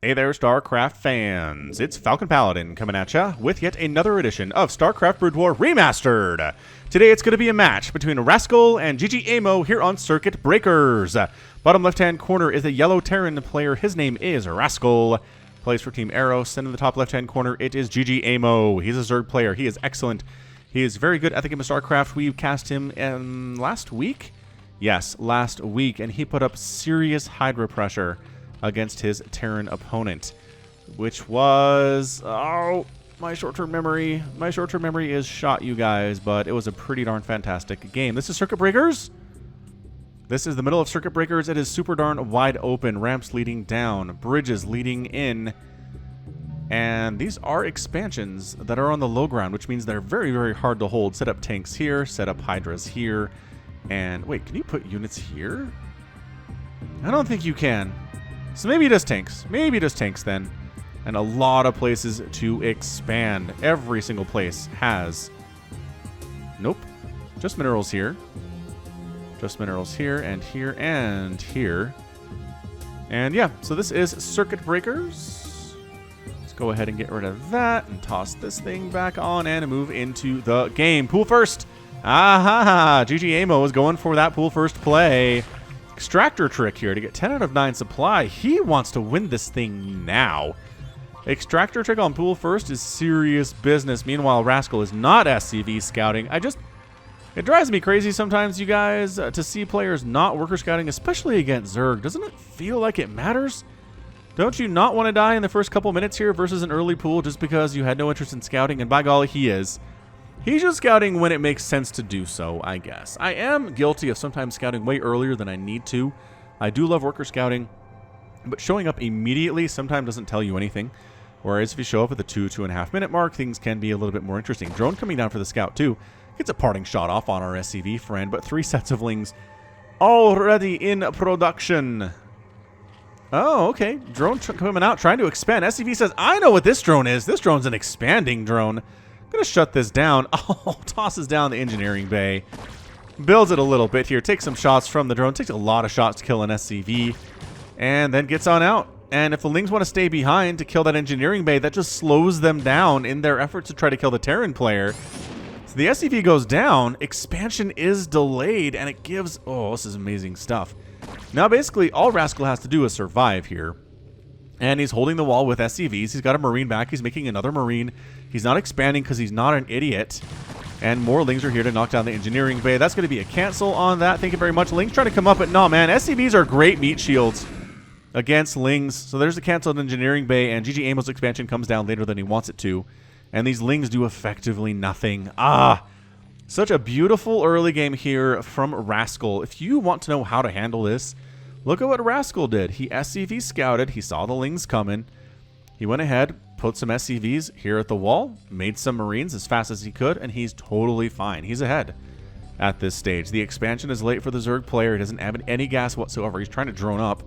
Hey there, StarCraft fans. It's Falcon Paladin coming at ya with yet another edition of StarCraft Brood War Remastered. Today it's going to be a match between Rascal and ggaemo here on Circuit Breakers. Bottom left-hand corner is a yellow Terran player. His name is Rascal. Plays for Team Arrow. In the top left-hand corner, it is ggaemo. He's a Zerg player. He is excellent. He is very good at the game of StarCraft. We cast him last week? Yes, last week. And he put up serious Hydra pressure against his Terran opponent, which was, oh, my short-term memory is shot, you guys, but it was a pretty darn fantastic game. This is Circuit Breakers. This is the middle of Circuit Breakers. It is super darn wide open, ramps leading down, bridges leading in, and these are expansions that are on the low ground, which means they're very, very hard to hold. Set up tanks here, set up Hydras here, and wait, can you put units here? I don't think you can. So maybe just tanks. Maybe just tanks then. And a lot of places to expand. Every single place has... Nope. Just minerals here. Just minerals here and here and here. And yeah, so this is Circuit Breakers. Let's go ahead and get rid of that and toss this thing back on and move into the game. Pool first. Aha! ggaemo is going for that pool first play. Extractor trick here to get 10 out of 9 supply. He wants to win this thing now. Extractor trick on pool first is serious business. Meanwhile, Rascal is not SCV scouting. It drives me crazy sometimes, you guys, to see players not worker scouting, especially against Zerg. Doesn't it feel like it matters? Don't you not want to die in the first couple minutes here versus an early pool just because you had no interest in scouting? And by golly, he is. He's just scouting when it makes sense to do so, I guess. I am guilty of sometimes scouting way earlier than I need to. I do love worker scouting, but showing up immediately sometimes doesn't tell you anything. Whereas if you show up at the 2.5 minute mark, things can be a little bit more interesting. Drone coming down for the scout too. Gets a parting shot off on our SCV friend, but 3 sets of lings already in production. Oh, okay. Drone coming out, trying to expand. SCV says, I know what this drone is. This drone's an expanding drone. Gonna shut this down. Oh, tosses down the engineering bay. Builds it a little bit here. Takes some shots from the drone. Takes a lot of shots to kill an SCV. And then gets on out. And if the Lings want to stay behind to kill that engineering bay, that just slows them down in their efforts to try to kill the Terran player. So the SCV goes down. Expansion is delayed. And it gives... Oh, this is amazing stuff. Now, basically, all Rascal has to do is survive here. And he's holding the wall with SCVs. He's got a Marine back. He's making another Marine. He's not expanding because he's not an idiot. And more Lings are here to knock down the engineering bay. That's going to be a cancel on that. Thank you very much. Lings trying to come up, but no, man. SCVs are great meat shields against Lings. So there's a canceled engineering bay, and ggaemo's expansion comes down later than he wants it to. And these Lings do effectively nothing. Ah, such a beautiful early game here from Rascal. If you want to know how to handle this, look at what Rascal did. He SCV scouted. He saw the Lings coming. He went ahead, put some SCVs here at the wall, made some Marines as fast as he could, and he's totally fine. He's ahead at this stage. The expansion is late for the Zerg player. He doesn't have any gas whatsoever. He's trying to drone up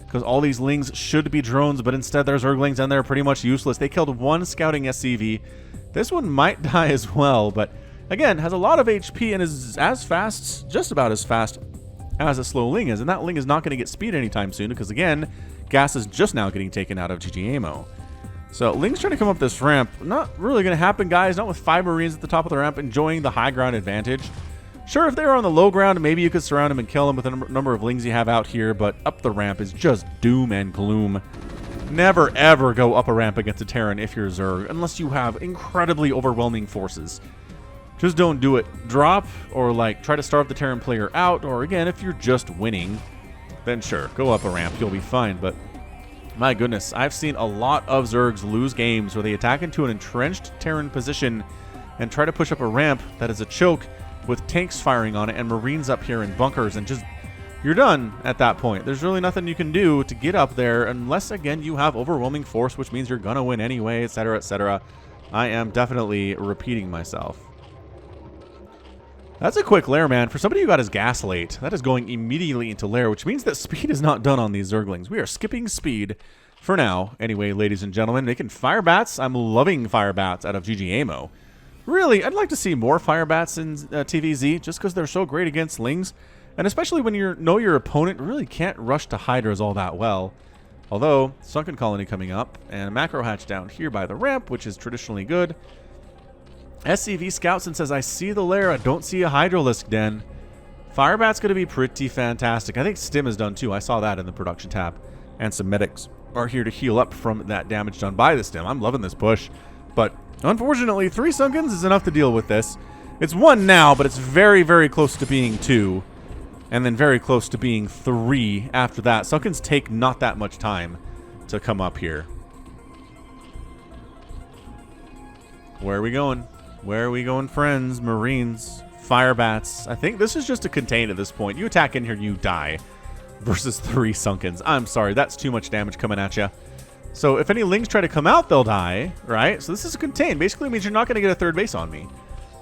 because all these Lings should be drones, but instead they're Zerglings and they're pretty much useless. They killed one scouting SCV. This one might die as well, but again, has a lot of HP and is as fast, just about as fast as a slow Ling is, and that Ling is not going to get speed anytime soon because, again, gas is just now getting taken out of ggaemo. So Ling's trying to come up this ramp. Not really going to happen, guys. Not with 5 Marines at the top of the ramp enjoying the high ground advantage. Sure, if they were on the low ground, maybe you could surround him and kill him with the number of Lings you have out here, but up the ramp is just doom and gloom. Never, ever go up a ramp against a Terran if you're Zerg, unless you have incredibly overwhelming forces. Just don't do it. Drop or like try to starve the Terran player out, or again, if you're just winning, then sure, go up a ramp. You'll be fine. But my goodness, I've seen a lot of Zergs lose games where they attack into an entrenched Terran position and try to push up a ramp that is a choke with tanks firing on it and Marines up here in bunkers, and just you're done at that point. There's really nothing you can do to get up there unless, again, you have overwhelming force, which means you're gonna win anyway, etc., etc. I am definitely repeating myself. That's a quick lair, man. For somebody who got his gas late, that is going immediately into lair, which means that speed is not done on these Zerglings. We are skipping speed for now. Anyway, ladies and gentlemen, making fire bats. I'm loving fire bats out of ggaemo. Really, I'd like to see more fire bats in TVZ just because they're so great against Lings. And especially when you know your opponent really can't rush to Hydras all that well. Although, Sunken Colony coming up, and a macro hatch down here by the ramp, which is traditionally good. SCV scouts and says, I see the lair, I don't see a Hydralisk den. Firebat's going to be pretty fantastic. I think Stim is done too. I saw that in the production tab. And some medics are here to heal up from that damage done by the Stim. I'm loving this push. But unfortunately, 3 Sunkens is enough to deal with this. It's 1 now, but it's very, very close to being 2. And then very close to being 3 after that. Sunkens take not that much time to come up here. Where are we going? Where are we going, friends? Marines, Firebats. I think this is just a contain at this point. You attack in here, you die. Versus 3 Sunkens. I'm sorry, that's too much damage coming at you. So if any Lings try to come out, they'll die, right? So this is a contain. Basically means you're not going to get a third base on me.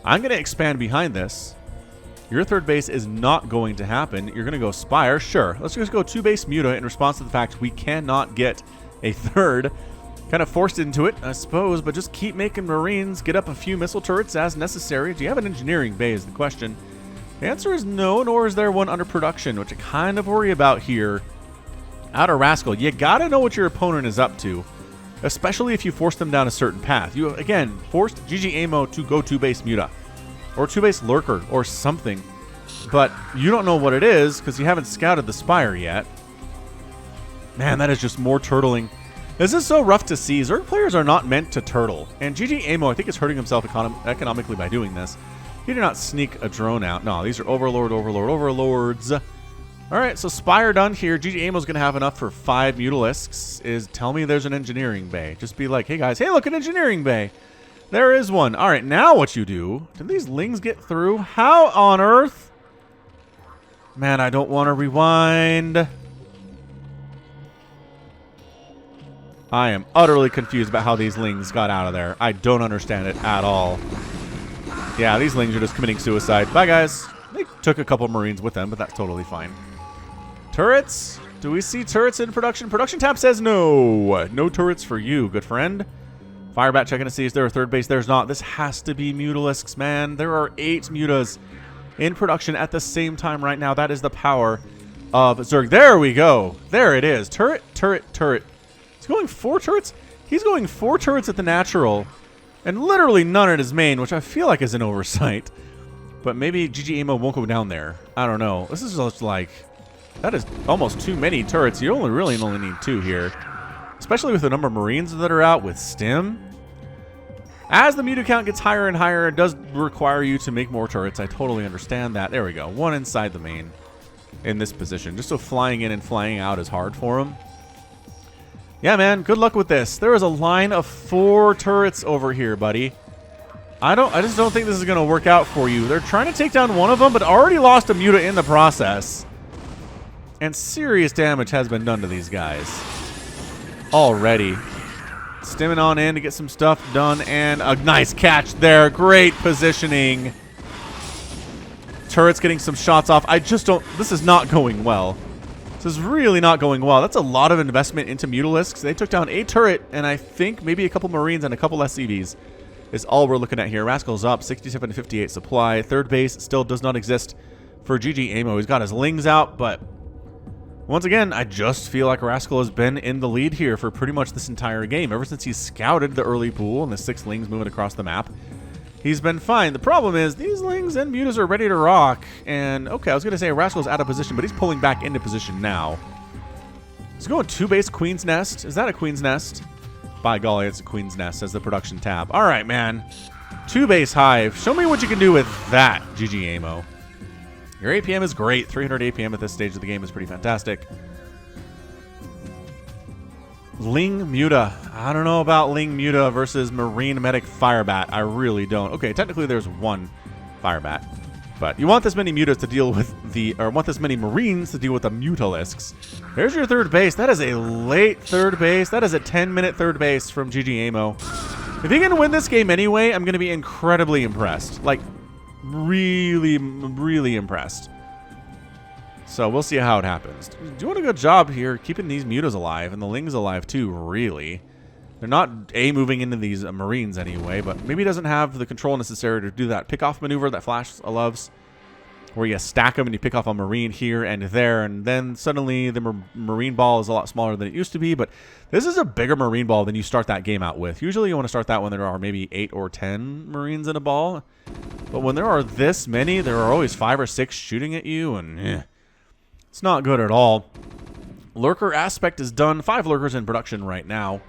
I'm going to expand behind this. Your third base is not going to happen. You're going to go Spire. Sure. Let's just go 2-base Muta in response to the fact we cannot get a third. Kind of forced into it, I suppose, but just keep making Marines. Get up a few missile turrets as necessary. Do you have an engineering bay is the question. The answer is no, nor is there one under production, which I kind of worry about here. Out of Rascal, you got to know what your opponent is up to, especially if you force them down a certain path. You, again, forced ggaemo to go 2-base Muta. Or 2-base Lurker, or something. But you don't know what it is, because you haven't scouted the Spire yet. Man, that is just more turtling. This is so rough to see. Zerg players are not meant to turtle. And ggaemo, I think, is hurting himself economically by doing this. He did not sneak a drone out. No, these are Overlords. Alright, so Spire done here. ggaemo's going to have enough for 5 Mutalisks. Tell me there's an engineering bay. Just be like, hey guys, hey, look, an engineering bay. There is one. All right, now what you do? Did these Lings get through? How on earth? Man, I don't want to rewind. I am utterly confused about how these Lings got out of there. I don't understand it at all. Yeah, these Lings are just committing suicide. Bye, guys. They took a couple Marines with them, but that's totally fine. Turrets? Do we see turrets in production? Production tab says no. No turrets for you, good friend. Firebat checking to see is there a third base. There's not. This has to be Mutalisks, man. There are 8 Mutas in production at the same time right now. That is the power of Zerg. There we go. There it is. Turret. He's going 4 turrets. He's going 4 turrets at the natural. And literally none at his main, which I feel like is an oversight. But maybe ggaemo won't go down there. I don't know. This is just like... That is almost too many turrets. You only need 2 here. Especially with the number of Marines that are out with Stim. As the Muta count gets higher and higher, it does require you to make more turrets. I totally understand that. There we go. 1 inside the main in this position. Just so flying in and flying out is hard for him. Yeah, man. Good luck with this. There is a line of 4 turrets over here, buddy. I just don't think this is going to work out for you. They're trying to take down one of them, but already lost a Muta in the process. And serious damage has been done to these guys. Already. Stimming on in to get some stuff done, and a nice catch there. Great positioning. Turret's getting some shots off. I just don't... This is not going well. This is really not going well. That's a lot of investment into Mutalisks. They took down a turret, and I think maybe a couple Marines and a couple SCVs is all we're looking at here. Rascal's up, 67 to 58 supply. Third base still does not exist for ggaemo. He's got his Lings out, but... Once again, I just feel like Rascal has been in the lead here for pretty much this entire game. Ever since he scouted the early pool and the 6 Lings moving across the map, he's been fine. The problem is these Lings and Mutas are ready to rock. And, okay, I was going to say Rascal's out of position, but he's pulling back into position now. He's going 2-base Queen's Nest. Is that a Queen's Nest? By golly, it's a Queen's Nest, says the production tab. All right, man. 2-base Hive. Show me what you can do with that, ggaemo. Your APM is great. 300 APM at this stage of the game is pretty fantastic. Ling Muta. I don't know about Ling Muta versus Marine Medic Firebat. I really don't. Okay, technically there's 1 Firebat. But you want this many Mutas to deal with the... Or want this many Marines to deal with the Mutalisks. There's your third base. That is a late third base. That is a 10-minute third base from ggaemo. If he can win this game anyway, I'm going to be incredibly impressed. Like... Really, really impressed. So we'll see how it happens. Doing a good job here, keeping these Mutas alive, and the Lings alive too, really. They're not moving into these Marines anyway, but maybe he doesn't have the control necessary to do that pick-off maneuver that Flash loves. where you stack them and you pick off a Marine here and there, and then suddenly the Marine ball is a lot smaller than it used to be, but this is a bigger Marine ball than you start that game out with. Usually you want to start that when there are maybe 8 or 10 Marines in a ball, but when there are this many, there are always 5 or 6 shooting at you, and it's not good at all. Lurker aspect is done. 5 lurkers in production right now.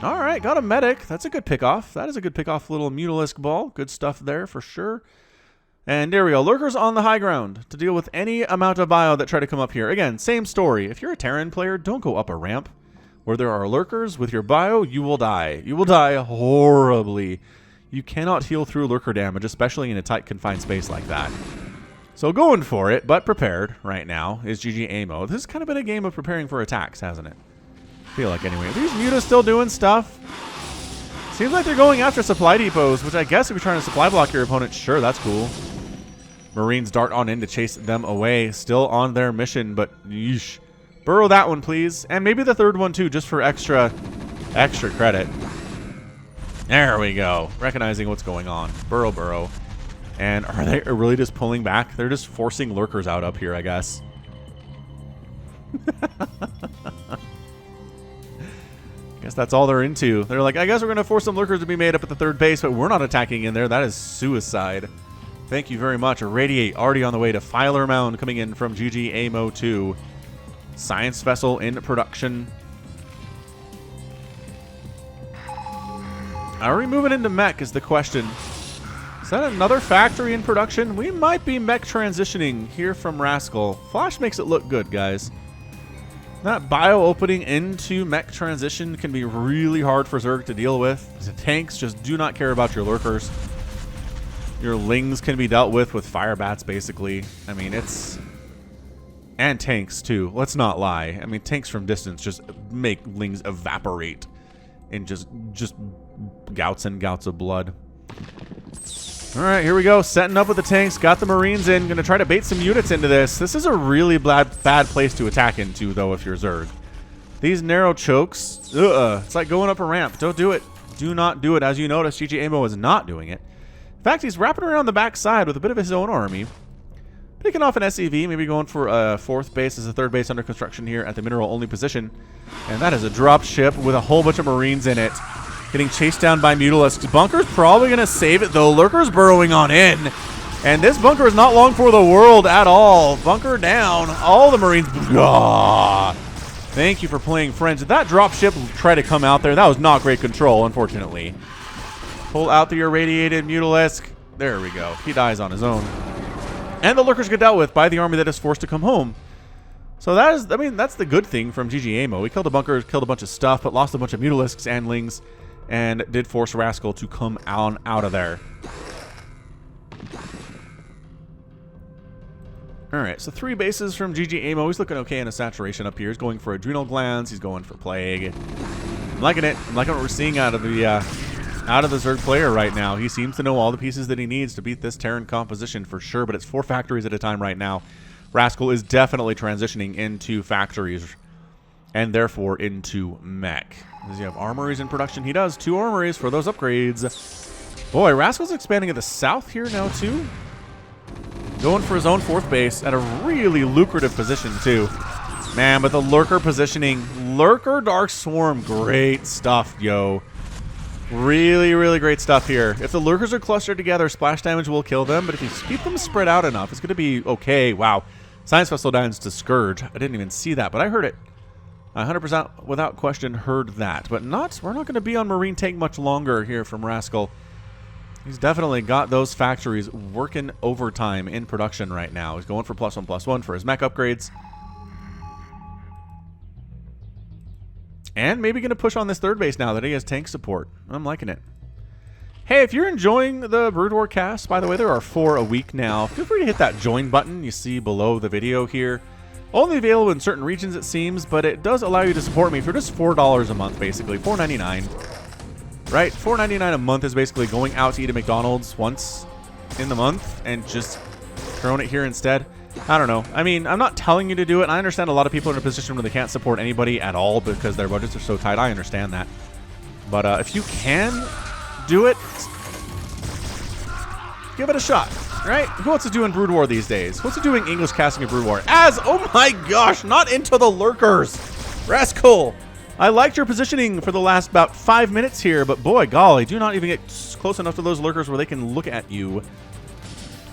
All right, got a medic. That's a good pickoff. That is a good pickoff little Mutalisk ball. Good stuff there for sure. And there we go. Lurkers on the high ground to deal with any amount of bio that try to come up here. Again, same story. If you're a Terran player, don't go up a ramp where there are lurkers. With your bio, you will die. You will die horribly. You cannot heal through lurker damage, especially in a tight, confined space like that. So going for it, but prepared right now, is ggaemo. This has kind of been a game of preparing for attacks, hasn't it? Feel like anyway. Are these mutas still doing stuff? Seems like they're going after supply depots, which I guess if you're trying to supply block your opponent, sure, that's cool. Marines dart on in to chase them away, still on their mission, but yeesh. Burrow that one, please. And maybe the third one too, just for extra credit. There we go. Recognizing what's going on. Burrow, burrow. And are they really just pulling back? They're just forcing lurkers out up here, I guess. Guess that's all they're into. They're like, I guess we're going to force some lurkers to be made up at the third base, but we're not attacking in there. That is suicide. Thank you very much. Radiate already on the way to Filer Mound coming in from ggaemo 2. Science vessel in production. Are we moving into Mech is the question. Is that another factory in production? We might be Mech transitioning here from Rascal. Flash makes it look good, guys. That bio opening into Mech transition can be really hard for Zerg to deal with. The tanks just do not care about your lurkers. Your lings can be dealt with fire bats, basically. I mean, it's... And tanks, too. Let's not lie. I mean, tanks from distance just make lings evaporate in just gouts and gouts of blood. All right, here we go. Setting up with the tanks. Got the Marines in. Going to try to bait some units into this. This is a really bad place to attack into, though, if you're Zerg. These narrow chokes, it's like going up a ramp. Don't do it. Do not do it. As you notice, ggaemo is not doing it. In fact, he's wrapping around the back side with a bit of his own army. Picking off an SCV, maybe going for a 4th base as a 3rd base under construction here at the mineral-only position. And that is a drop ship with a whole bunch of Marines in it. Getting chased down by Mutalisks. Bunker's probably going to save it, though. Lurker's burrowing on in. And this bunker is not long for the world at all. Bunker down. All the Marines. Thank you for playing friends. Did that drop ship try to come out there? That was not great control, unfortunately. Pull out the irradiated Mutalisk. There we go. He dies on his own. And the lurkers get dealt with by the army that is forced to come home. So that is, I mean, that's the good thing from ggaemo. We killed a bunker, killed a bunch of stuff, but lost a bunch of Mutalisks and lings. And did force Rascal to come out of there. Alright, so 3 bases from ggaemo. He's looking okay in a saturation up here. He's going for adrenal glands. He's going for plague. I'm liking it. I'm liking what we're seeing out of the Zerg player right now. He seems to know all the pieces that he needs to beat this Terran composition for sure, but it's 4 factories at a time right now. Rascal is definitely transitioning into factories and therefore into Mech. Does he have armories in production? He does. 2 armories for those upgrades. Boy, Rascal's expanding at the south here now, too. Going for his own 4th base at a really lucrative position, too. Man, but the lurker positioning. Lurker Dark Swarm. Great stuff, yo. Really, really great stuff here. If the lurkers are clustered together, splash damage will kill them, but if you keep them spread out enough, it's going to be okay. Wow. Science Vessel Dines to Scourge. I didn't even see that, but I heard it. 100% without question heard that. But we're not going to be on Marine Tank much longer here from Rascal. He's definitely got those factories working overtime in production right now. He's going for +1/+1 for his mech upgrades. And maybe going to push on this 3rd base now that he has tank support. I'm liking it. Hey, if you're enjoying the Brood War cast, by the way, there are 4 a week now. Feel free to hit that join button you see below the video here. Only available in certain regions, it seems, but it does allow you to support me for just $4 a month, basically. $4.99. Right? $4.99 a month is basically going out to eat at McDonald's once in the month and just throwing it here instead. I don't know. I mean, I'm not telling you to do it. I understand a lot of people are in a position where they can't support anybody at all because their budgets are so tight. I understand that. But if you can do it, Give it a shot, right? Who else is doing Brood War these days? What's he doing English casting of Brood War? Oh my gosh, not into the lurkers. Rascal, I liked your positioning for the last about 5 minutes here, but boy, golly, do not even get close enough to those lurkers where they can look at you,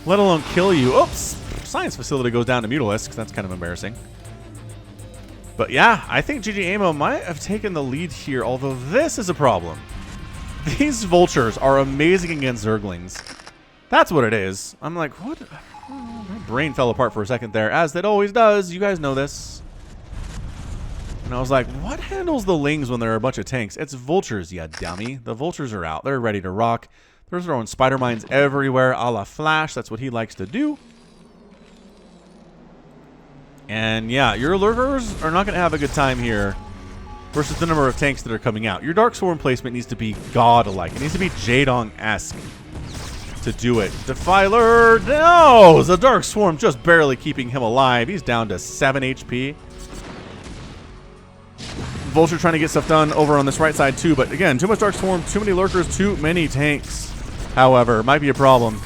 let alone kill you. Oops, science facility goes down to Mutalisk. That's kind of embarrassing. But yeah, I think ggaemo might have taken the lead here, although this is a problem. These vultures are amazing against zerglings. That's what it is. I'm like, what? My brain fell apart for a second there, as it always does. You guys know this. And I was like, what handles the lings when there are a bunch of tanks? It's vultures, you dummy. The vultures are out. They're ready to rock. They're throwing spider mines everywhere, a la Flash. That's what he likes to do. And yeah, your lurkers are not going to have a good time here versus the number of tanks that are coming out. Your Dark Swarm placement needs to be godlike. It needs to be Jaedong-esque to do it. Defiler, no! The Dark Swarm just barely keeping him alive. He's down to 7 HP. Vulture trying to get stuff done over on this right side too, but again, too much Dark Swarm, too many lurkers, too many tanks. However, might be a problem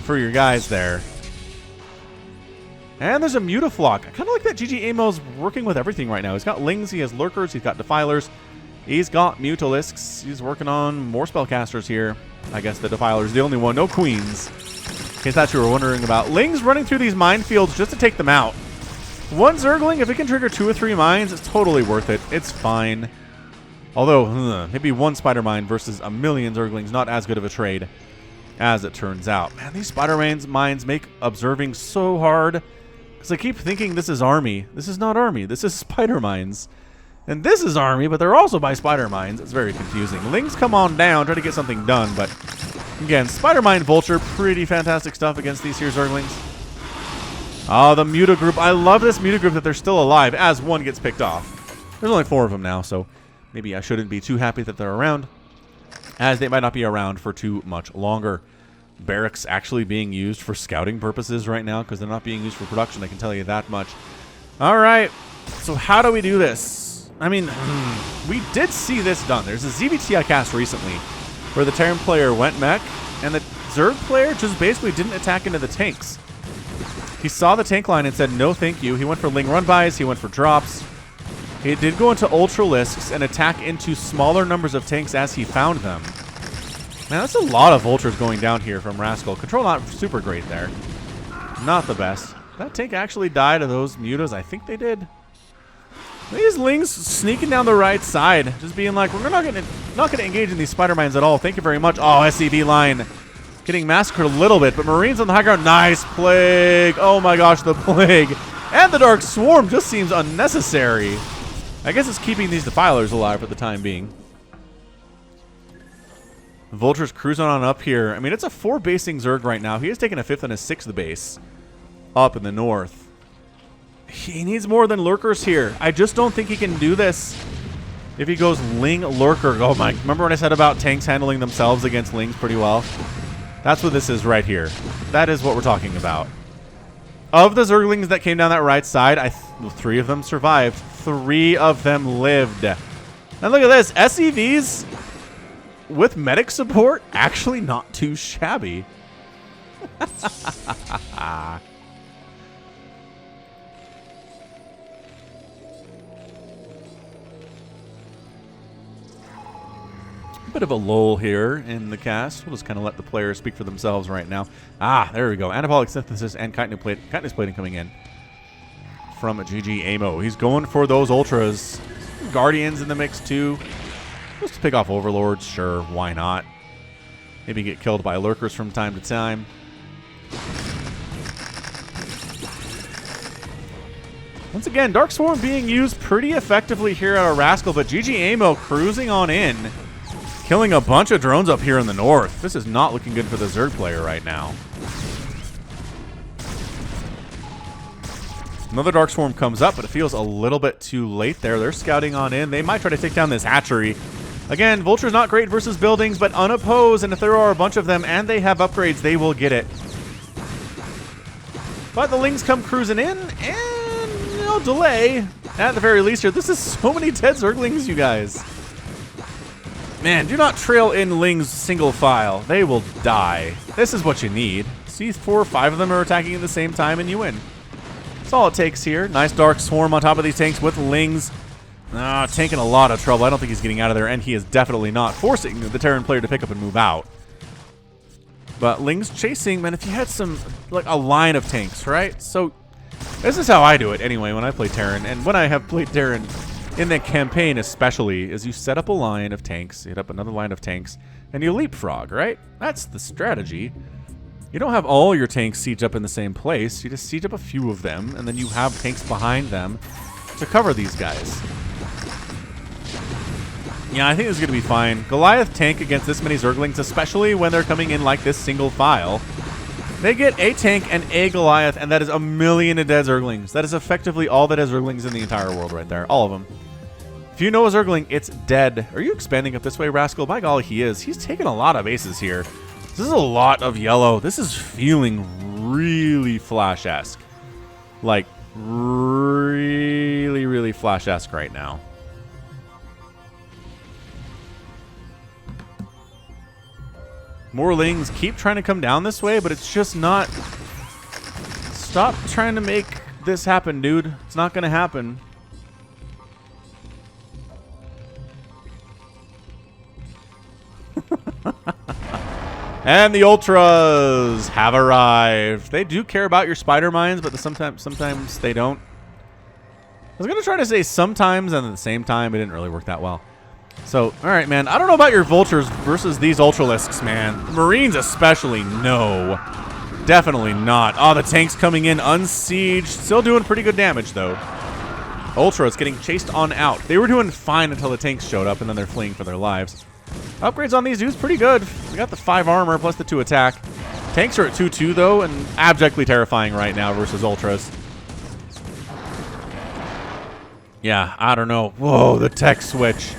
for your guys there. And there's a Mutaflock. I kind of like that ggaemo's working with everything right now. He's got lings, he has lurkers, he's got defilers, he's got Mutalisks. He's working on more spellcasters here. I guess the defiler's the only one. No queens. In case that you were wondering about. Lings running through these minefields just to take them out. One Zergling, if it can trigger 2 or 3 mines, it's totally worth it. It's fine. Although, maybe one spider mine versus a million Zerglings, not as good of a trade as it turns out. Man, these spider mines make observing so hard. Because I keep thinking this is army. This is not army. This is spider mines. And this is army, but they're also by spider mines. It's very confusing. Lings come on down, try to get something done. But again, spider mine vulture, pretty fantastic stuff against these here Zerglings. Oh, the Muta group. I love this Muta group that they're still alive as one gets picked off. There's only 4 of them now, so maybe I shouldn't be too happy that they're around, as they might not be around for too much longer. Barracks actually being used for scouting purposes right now because they're not being used for production, I can tell you that much. All right, so how do we do this? I mean, we did see this done. There's a ZVTI cast recently where the Terran player went mech and the Zerg player just basically didn't attack into the tanks. He saw the tank line and said, no thank you. He went for Ling run-bys, he went for drops. He did go into Ultralisks and attack into smaller numbers of tanks as he found them. Man, that's a lot of vultures going down here from Rascal. Control not super great there. Not the best. That tank actually died of those mutas. I think they did. These Lings sneaking down the right side. Just being like, we're not gonna engage in these spider mines at all. Thank you very much. Oh, SCV line. Getting massacred a little bit, but Marines on the high ground. Nice Plague. Oh my gosh, the Plague. And the Dark Swarm just seems unnecessary. I guess it's keeping these defilers alive for the time being. Vulture's cruising on up here. I mean, it's a 4 basing Zerg right now. He is taking a 5th and a 6th base up in the north. He needs more than lurkers here. I just don't think he can do this if he goes Ling lurker. Oh my, remember when I said about tanks handling themselves against Lings pretty well? That's what this is right here. That is what we're talking about. Of the Zerglings that came down that right side, 3 of them survived. 3 of them lived. And look at this. SCVs with medic support, actually not too shabby. Bit of a lull here in the cast. We'll just kind of let the players speak for themselves right now. Ah, there we go. Anabolic synthesis and chitinous plating coming in from ggaemo. He's going for those ultras. Guardians in the mix too. Just to pick off overlords, sure, why not? Maybe get killed by lurkers from time to time. Once again, Dark Swarm being used pretty effectively here at a Rascal, but ggaemo cruising on in. Killing a bunch of drones up here in the north. This is not looking good for the Zerg player right now. Another Dark Swarm comes up, but it feels a little bit too late there. They're scouting on in. They might try to take down this hatchery. Again, Vulture's not great versus buildings, but unopposed, and if there are a bunch of them and they have upgrades, they will get it. But the Lings come cruising in, and no delay. At the very least here, this is so many dead Zerglings, you guys. Man, do not trail in Ling's single file. They will die. This is what you need. See, 4 or 5 of them are attacking at the same time and you win. That's all it takes here. Nice Dark Swarm on top of these tanks with Lings. Taking a lot of trouble. I don't think he's getting out of there, and he is definitely not forcing the Terran player to pick up and move out. But Ling's chasing, man, if you had some, like a line of tanks, right? So this is how I do it anyway when I play Terran, and when I have played Terran in the campaign especially, is you set up a line of tanks, hit up another line of tanks, and you leapfrog, right? That's the strategy. You don't have all your tanks siege up in the same place. You just siege up a few of them, and then you have tanks behind them to cover these guys. Yeah, I think this is going to be fine. Goliath tank against this many Zerglings, especially when they're coming in like this single file. They get a tank and a Goliath, and that is 1,000,000 of dead Zerglings. That is effectively all the dead Zerglings in the entire world right there. All of them. If you know a Zergling, it's dead. Are you expanding up this way, Rascal? By golly, he is. He's taking a lot of aces here. This is a lot of yellow. This is feeling really Flash-esque. Like, really, really Flash-esque right now. More Lings keep trying to come down this way, but it's just not... Stop trying to make this happen, dude. It's not going to happen. And the Ultras have arrived. They do care about your spider mines, but sometimes they don't. I was going to try to say sometimes, and at the same time, it didn't really work that well. So, all right, man. I don't know about your Vultures versus these Ultralisks, man. Marines especially, no. Definitely not. Oh, the tank's coming in unsieged. Still doing pretty good damage, though. Ultras getting chased on out. They were doing fine until the tanks showed up, and then they're fleeing for their lives. Upgrades on these dudes pretty good. We got the 5 armor plus the 2 attack. Tanks are at 2-2, though, and abjectly terrifying right now versus Ultras. Yeah, I don't know. Whoa, the tech switch.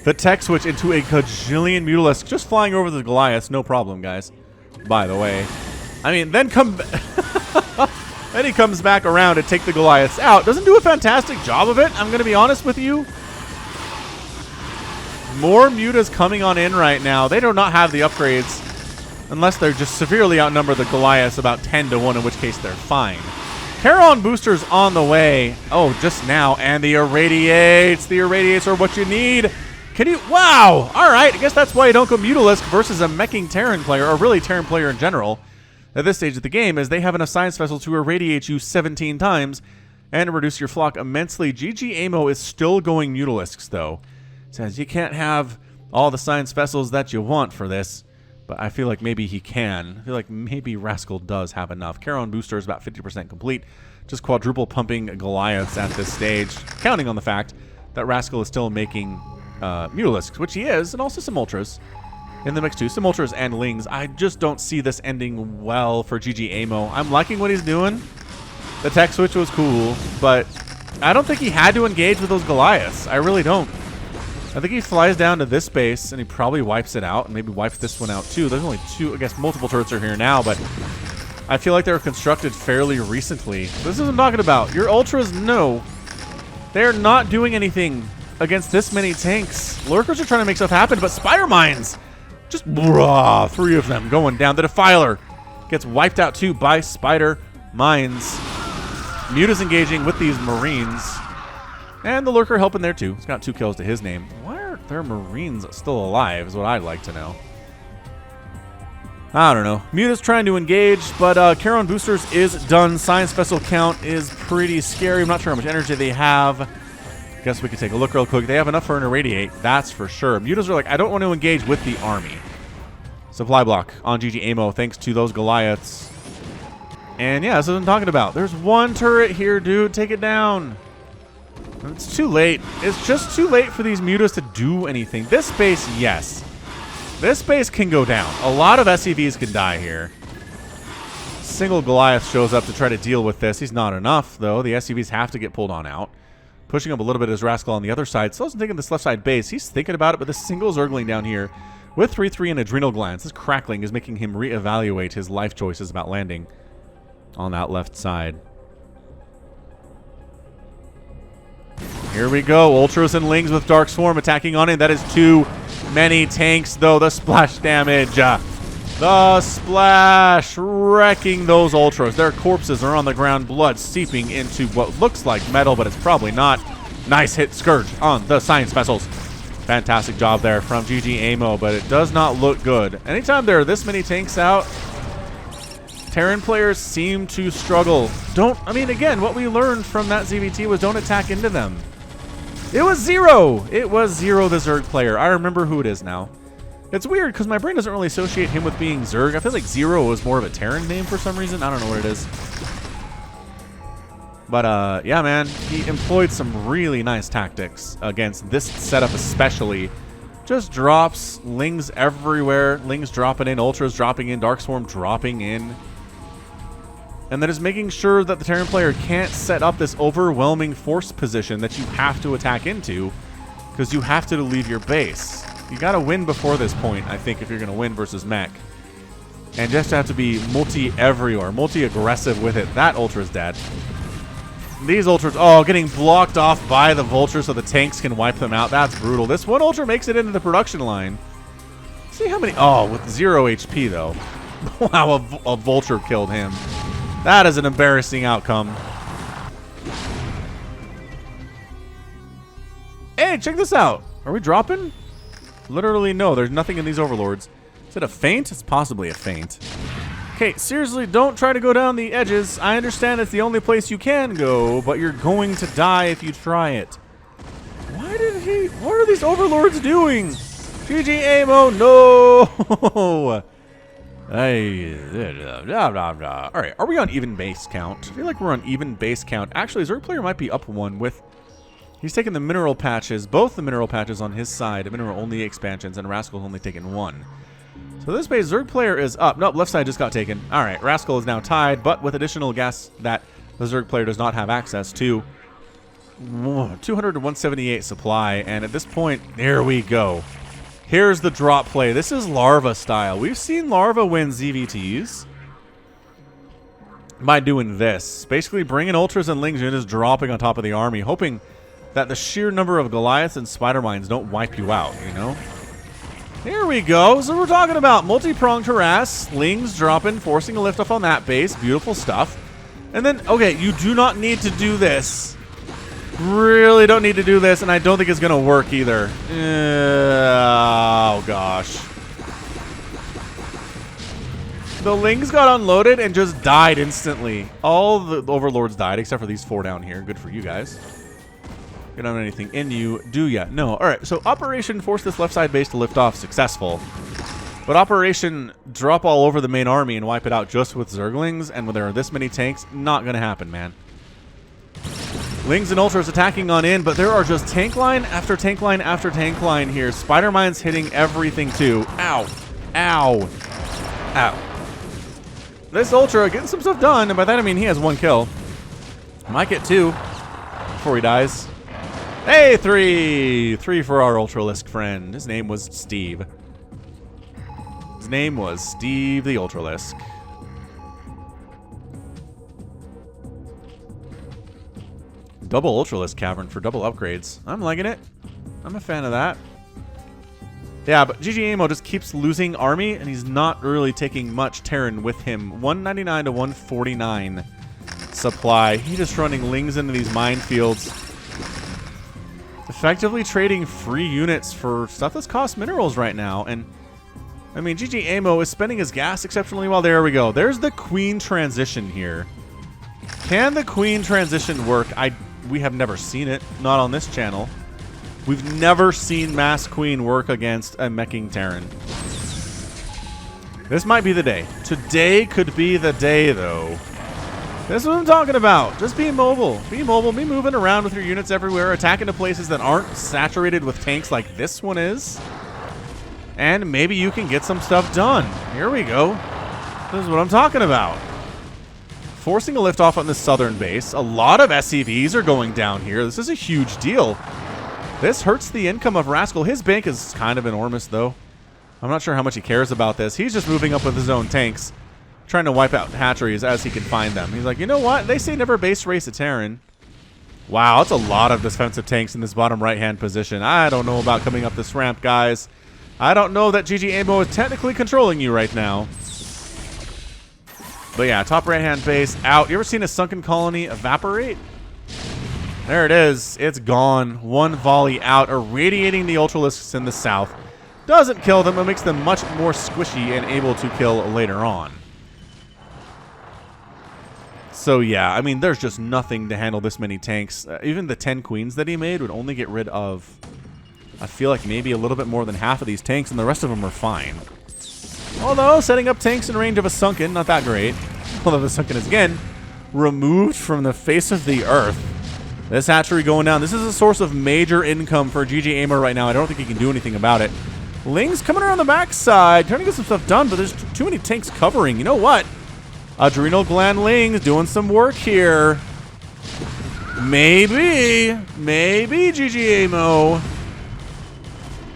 The tech switch into a gajillion Mutalisk just flying over the Goliaths, no problem, guys. By the way. I mean, then then he comes back around to take the Goliaths out. Doesn't do a fantastic job of it, I'm going to be honest with you. More Mutas coming on in right now. They do not have the upgrades unless they're just severely outnumber the Goliaths about 10-1, in which case they're fine. Terran boosters on the way. Oh, just now. And the Irradiates. The Irradiates are what you need. Can you? Wow! Alright, I guess that's why you don't go Mutalisk versus a meching Terran player, or really Terran player in general, at this stage of the game, is they have enough science vessels to irradiate you 17 times and reduce your flock immensely. ggaemo is still going Mutalisks, though. It says you can't have all the science vessels that you want for this, but I feel like maybe he can. I feel like maybe Rascal does have enough. Terran booster is about 50% complete, just quadruple pumping Goliaths at this stage, counting on the fact that Rascal is still making Mutalisks, which he is, and also some Ultras in the mix too. Some Ultras and Lings. I just don't see this ending well for ggaemo. I'm liking what he's doing. The tech switch was cool, but I don't think he had to engage with those Goliaths. I really don't. I think he flies down to this base, and he probably wipes it out, and maybe wipes this one out too. There's only 2, I guess multiple turrets are here now, but I feel like they were constructed fairly recently. This is what I'm talking about. Your Ultras, no. They're not doing anything against this many tanks. Lurkers are trying to make stuff happen, but Spider Mines, just 3 of them going down. The Defiler gets wiped out too by Spider Mines. Muta's engaging with these Marines. And the Lurker helping there too. He's got 2 kills to his name. Why are there Marines still alive is what I'd like to know. I don't know. Muta's trying to engage, but Terran boosters is done. Science vessel count is pretty scary. I'm not sure how much energy they have. Guess we could take a look real quick. They have enough for an Irradiate, that's for sure. Mutas are like, I don't want to engage with the army. Supply block on ggaemo thanks to those Goliaths. And yeah, that's what I'm talking about. There's 1 turret here, dude. Take it down. It's too late. It's just too late for these Mutas to do anything. This base, yes. This base can go down. A lot of SCVs can die here. Single Goliath shows up to try to deal with this. He's not enough, though. The SCVs have to get pulled on out. Pushing up a little bit is Rascal on the other side. Still isn't thinking this left side base. He's thinking about it, but the single Zergling down here with 3-3 and adrenal glands. This crackling is making him reevaluate his life choices about landing on that left side. Here we go. Ultras and Lings with Dark Swarm attacking on it. That is 2 many tanks, though. The splash damage. The splash wrecking those ultras. Their corpses are on the ground, blood seeping into what looks like metal, but it's probably not. Nice hit Scourge on the science vessels. Fantastic job there from ggaemo, but it does not look good. Anytime there are this many tanks out, Terran players seem to struggle. Again, what we learned from that ZVT was don't attack into them. It was Zero. It was Zero, the Zerg player. I remember who it is now. It's weird because my brain doesn't really associate him with being Zerg. I feel like Zero was more of a Terran name for some reason. I don't know what it is. But, yeah, man, he employed some really nice tactics against this setup especially. Just drops, Lings everywhere, Lings dropping in, Ultras dropping in, Darkswarm dropping in. And then just making sure that the Terran player can't set up this overwhelming force position that you have to attack into because you have to leave your base. You got to win before this point, I think, if you're going to win versus Mech. And just have to be multi-everywhere, multi-aggressive with it. That Ultra's dead. These Ultras, getting blocked off by the Vultures so the tanks can wipe them out. That's brutal. This one Ultra makes it into the production line. See how many... with 0 HP, though. Wow, a Vulture killed him. That is an embarrassing outcome. Hey, check this out. Are we dropping? Literally, no. There's nothing in these Overlords. Is it a feint? It's possibly a feint. Okay, seriously, don't try to go down the edges. I understand it's the only place you can go, but you're going to die if you try it. What are these Overlords doing? ggaemo, no! Alright, are we on even base count? I feel like we're on even base count. Actually, Zerg player might be up one with... He's taking the mineral patches, both the mineral patches on his side, mineral-only expansions, and Rascal's only taken one. So this base, Zerg player is up. Nope, left side just got taken. Alright, Rascal is now tied, but with additional gas that the Zerg player does not have access to. 200 to 178 supply, and at this point, there we go. Here's the drop play. This is Larva style. We've seen Larva win ZVTs by doing this. Basically bringing Ultras and Lings and just dropping on top of the army, hoping that the sheer number of Goliaths and Spider Mines don't wipe you out, you know? Here we go. So we're talking about multi-pronged harass, Lings dropping, forcing a liftoff on that base. Beautiful stuff. And then, okay, you do not need to do this. Really don't need to do this, and I don't think it's going to work either. Oh, gosh. The Lings got unloaded and just died instantly. All the Overlords died, except for these 4 down here. Good for you guys. You don't have anything in you, do ya? No. All right, so Operation Force this left side base to lift off, successful. But Operation Drop all over the main army and wipe it out just with Zerglings, and when there are this many tanks, not going to happen, man. Lings and Ultras attacking on in, but there are just tank line after tank line after tank line here. Spider Mines hitting everything too. Ow. Ow. Ow. This Ultra getting some stuff done, and by that I mean he has 1 kill. Might get 2 before he dies. Hey, 3! 3 for our Ultralisk friend. His name was Steve. His name was Steve the Ultralisk. Double Ultralisk Cavern for double upgrades. I'm liking it. I'm a fan of that. Yeah, but ggaemo just keeps losing army, and he's not really taking much Terran with him. 199 to 149 supply. He's just running Lings into these minefields. Effectively trading free units for stuff that's cost minerals right now. And, I mean, ggaemo is spending his gas exceptionally well. There we go. There's the Queen transition here. Can the Queen transition work? We have never seen it. Not on this channel. We've never seen Mass Queen work against a meching Terran. This might be the day. Today could be the day, though. This is what I'm talking about. Just be mobile. Be mobile. Be moving around with your units everywhere. Attack into places that aren't saturated with tanks like this one is. And maybe you can get some stuff done. Here we go. This is what I'm talking about. Forcing a liftoff on the southern base. A lot of SCVs are going down here. This is a huge deal. This hurts the income of Rascal. His bank is kind of enormous, though. I'm not sure how much he cares about this. He's just moving up with his own tanks, trying to wipe out hatcheries as he can find them. He's like, you know what? They say never base race a Terran. Wow, that's a lot of defensive tanks in this bottom right-hand position. I don't know about coming up this ramp, guys. I don't know that ggaemo is technically controlling you right now. But yeah, top right-hand base out. You ever seen a sunken colony evaporate? There it is. It's gone. One volley out, irradiating the Ultralisks in the south. Doesn't kill them, it makes them much more squishy and able to kill later on. So yeah, I mean, there's just nothing to handle this many tanks. Even the 10 queens that he made would only get rid of, I feel like, maybe a little bit more than half of these tanks, and the rest of them are fine. Although, setting up tanks in range of a sunken, not that great. Although the sunken is, again, removed from the face of the earth. This hatchery going down. This is a source of major income for ggaemo right now. I don't think he can do anything about it. Ling's coming around the backside, trying to get some stuff done, but there's too many tanks covering. You know what? Adrenal Gland Ling's doing some work here. Maybe ggaemo.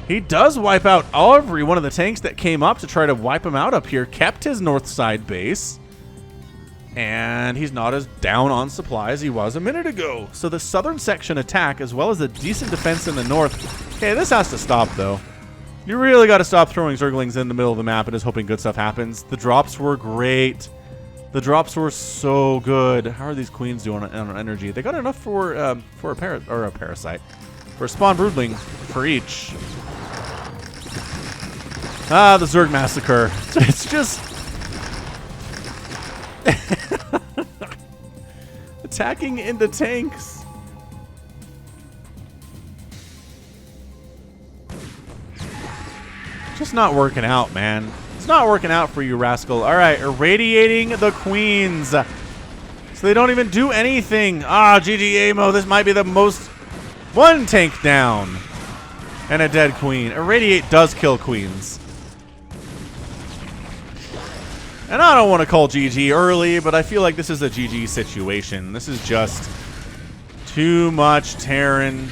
He does wipe out every one of the tanks that came up to try to wipe him out up here. Kept his north side base. And he's not as down on supply as he was a minute ago. So the southern section attack, as well as the decent defense in the north. Okay, this has to stop, though. You really got to stop throwing Zerglings in the middle of the map and just hoping good stuff happens. The drops were great. The drops were so good. How are these queens doing on energy? They got enough for a parasite, for a spawn broodling for each. Ah, the Zerg massacre. It's just attacking into tanks. Just not working out, man. It's not working out for you, Rascal. All right, irradiating the queens. So they don't even do anything. Ah, ggaemo, this might be the most... One tank down. And a dead queen. Irradiate does kill queens. And I don't want to call GG early, but I feel like this is a GG situation. This is just too much Terran.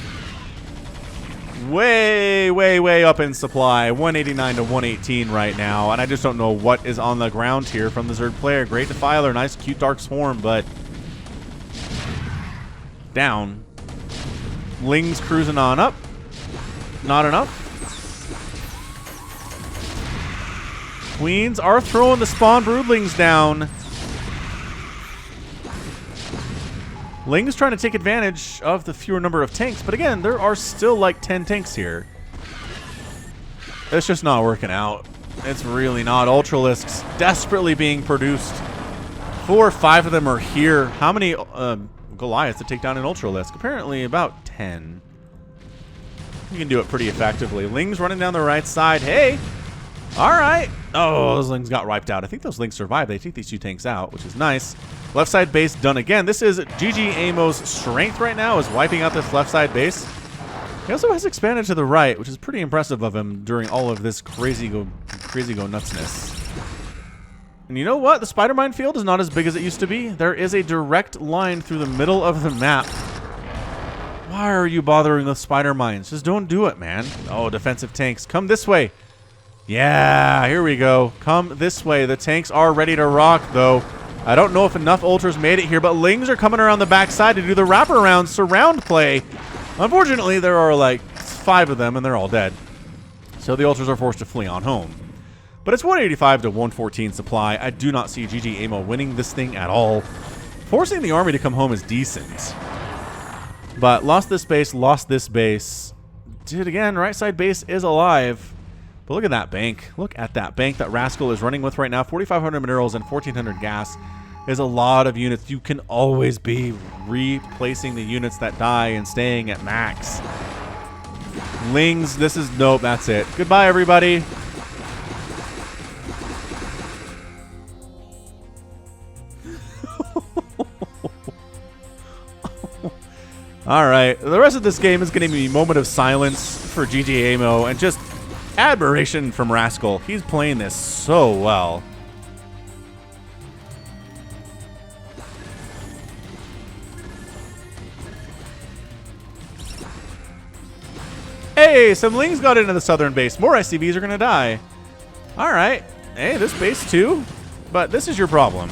Way up in supply. 189 to 118 right now. And I just don't know what is on the ground here from the Zerg player. Great Defiler, nice cute Dark Swarm, but down. Ling's cruising on up. Not enough. Queens are throwing the spawn broodlings down. Ling's trying to take advantage of the fewer number of tanks, but again, there are still like 10 tanks here. It's just not working out. It's really not. Ultralisks desperately being produced. 4 or 5 of them are here. How many Goliaths to take down an Ultralisk? Apparently about 10. You can do it pretty effectively. Ling's running down the right side. Hey! Alright. Oh, those Lings got wiped out. I think those Lings survived. They take these 2 tanks out, which is nice. Left side base done again. This is ggaemo's strength right now, is wiping out this left side base. He also has expanded to the right, which is pretty impressive of him during all of this crazy go nutsness. And you know what? The spider mine field is not as big as it used to be. There is a direct line through the middle of the map. Why are you bothering with spider mines? Just don't do it, man. Oh, defensive tanks. Come this way. Yeah, here we go. Come this way. The tanks are ready to rock, though. I don't know if enough Ultras made it here, but Lings are coming around the backside to do the wraparound surround play. Unfortunately, there are like 5 of them, and they're all dead. So the Ultras are forced to flee on home. But it's 185 to 114 supply. I do not see ggaemo winning this thing at all. Forcing the army to come home is decent. But lost this base, lost this base. Did again, right side base is alive. But look at that bank. Look at that bank that Rascal is running with right now. 4,500 minerals and 1,400 gas is a lot of units. You can always be replacing the units that die and staying at max. Lings, this is... Nope, that's it. Goodbye, everybody. All right. The rest of this game is going to be a moment of silence for ggaemo and just... admiration from Rascal. He's playing this so well. Hey, some Lings got into the southern base. More SCVs are going to die. All right. Hey, this base too. But this is your problem.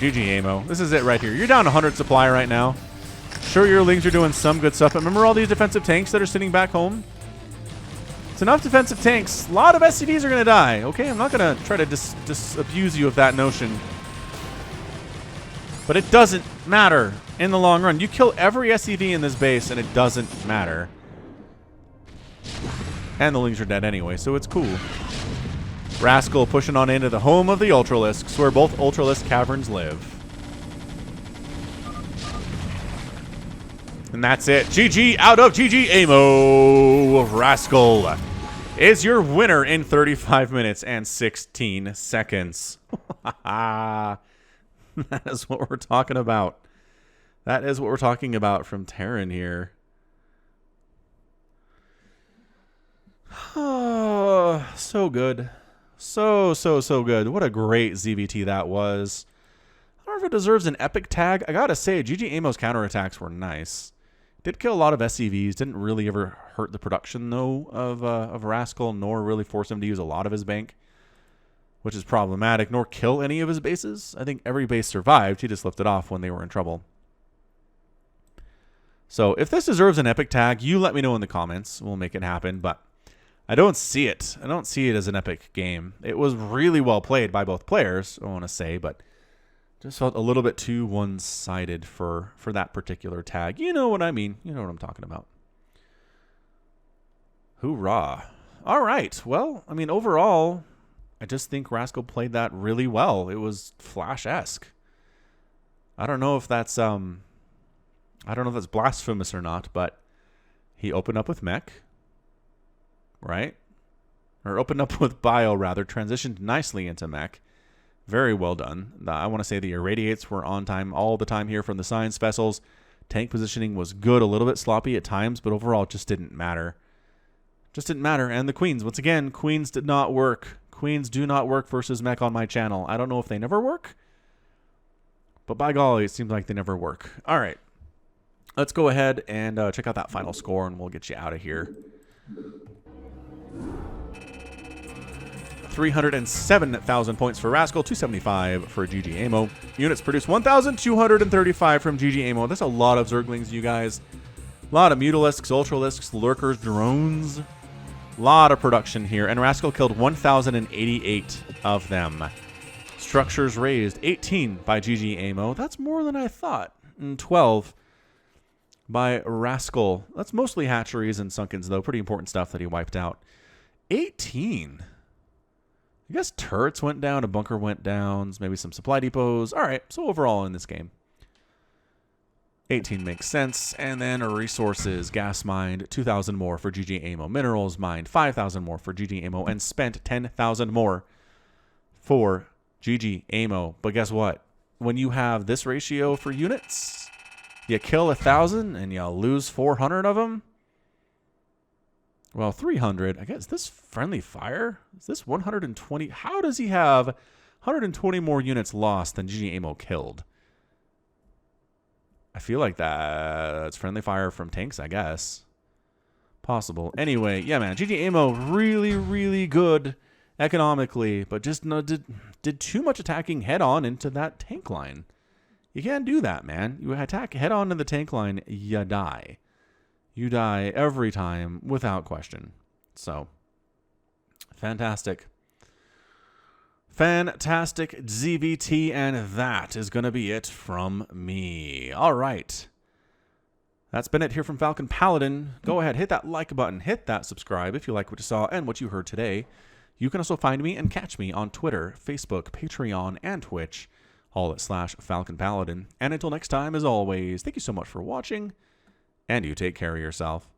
ggaemo. This is it right here. You're down 100 supply right now. Sure, your Lings are doing some good stuff. But remember all these defensive tanks that are sitting back home? It's enough defensive tanks. A lot of SCVs are going to die. Okay, I'm not going to try to disabuse you of that notion. But it doesn't matter in the long run. You kill every SCV in this base, and it doesn't matter. And the Lings are dead anyway, so it's cool. Rascal pushing on into the home of the Ultralisks, where both Ultralisk caverns live. And that's it. GG out of ggaemo. Rascal is your winner in 35 minutes and 16 seconds. That is what we're talking about. That is what we're talking about from Terran here. Oh, so good. So good. What a great ZVT that was. I don't know if it deserves an epic tag. I gotta say, ggaemo's counterattacks were nice. Did kill a lot of SCVs. Didn't really ever hurt the production, though, of Rascal, nor really force him to use a lot of his bank, which is problematic, nor kill any of his bases. I think every base survived. He just lifted off when they were in trouble. So if this deserves an epic tag, you let me know in the comments. We'll make it happen, but I don't see it. I don't see it as an epic game. It was really well played by both players, I want to say, but just felt a little bit too one-sided for that particular tag. You know what I mean. You know what I'm talking about. Hoorah. All right. Well, I mean, overall, I just think Rascal played that really well. It was Flash-esque. I don't know if that's blasphemous or not, but he opened up with Mech, right? Or opened up with Bio, rather. Transitioned nicely into Mech. Very well done. I want to say the irradiates were on time all the time here from the science vessels. Tank positioning was good, a little bit sloppy at times, but overall it just didn't matter. Just didn't matter. And the Queens, once again, Queens did not work. Queens do not work versus Mech on my channel. I don't know if they never work, but by golly, it seems like they never work. All right. Let's go ahead and check out that final score, and we'll get you out of here. 307,000 points for Rascal, 275 for ggaemo. Units produced 1,235 from ggaemo. That's a lot of Zerglings, you guys. A lot of Mutalisks, Ultralisks, Lurkers, drones. A lot of production here. And Rascal killed 1,088 of them. Structures raised, 18 by ggaemo. That's more than I thought. And 12 by Rascal. That's mostly hatcheries and sunkens, though. Pretty important stuff that he wiped out. 18. I guess turrets went down, a bunker went down, maybe some supply depots. All right, so overall in this game, 18 makes sense. And then resources, gas mined, 2,000 more for ggaemo. Minerals mined, 5,000 more for ggaemo. And spent 10,000 more for ggaemo. But guess what? When you have this ratio for units, you kill 1,000 and you lose 400 of them. Well, 300. I guess this friendly fire? Is this 120? How does he have 120 more units lost than ggaemo killed? I feel like that's friendly fire from tanks, I guess. Possible. Anyway, yeah, man. ggaemo really, really good economically, but just did too much attacking head-on into that tank line. You can't do that, man. You attack head-on to the tank line, you die. You die every time without question. So, fantastic. Fantastic ZVT, and that is going to be it from me. All right. That's been it here from Falcon Paladin. Go ahead, hit that like button, hit that subscribe if you like what you saw and what you heard today. You can also find me and catch me on Twitter, Facebook, Patreon, and Twitch, all at /Falcon Paladin. And until next time, as always, thank you so much for watching. And you take care of yourself.